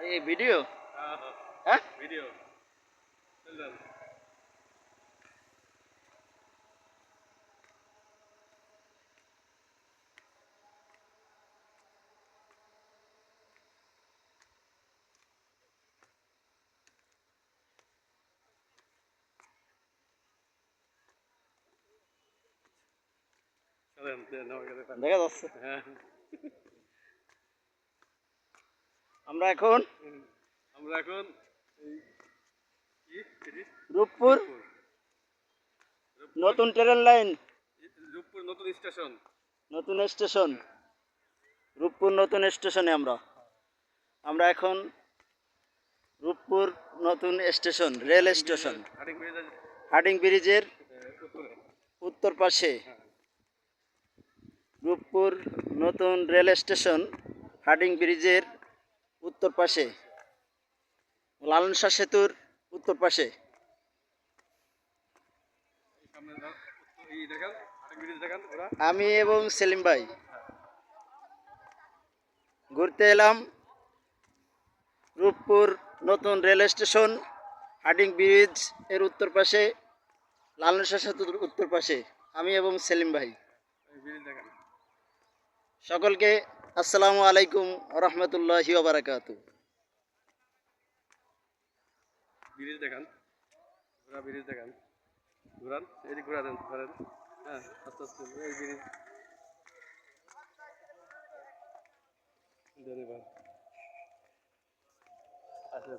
এই ভিডিও হ্যাঁ ভিডিও দেখা যাচ্ছে আমরা এখন রূপপুর নতুন ট্রেন লাইন রূপপুর নতুন স্টেশন নতুন স্টেশন রূপপুর নতুন স্টেশনে আমরা এখন রূপপুর নতুন স্টেশন রেল স্টেশন হার্ডিং ব্রিজের উত্তর পাশে রূপপুর নতুন রেল স্টেশন হার্ডিং ব্রিজের উত্তর পাশে লালন শাহ সেতুর উত্তর পাশে আমি এবং সেলিম ভাই ঘুরতে এলাম রূপপুর নতুন রেল স্টেশন হার্ডিং ব্রিজ এর উত্তর পাশে লালন শাহ সেতুর উত্তর পাশে আমি এবং সেলিম ভাই। সকলকে আসসালামু আলাইকুম রহমতুল্লাহি ওয়া বারাকাতুহু। ব্রিজ দেখান ব্রিজ দেখান ঘুরান এদিকে ঘুরা দেন ধরেন হ্যাঁ আস্তে আস্তে এই ব্রিজ ধন্যবাদ আচ্ছা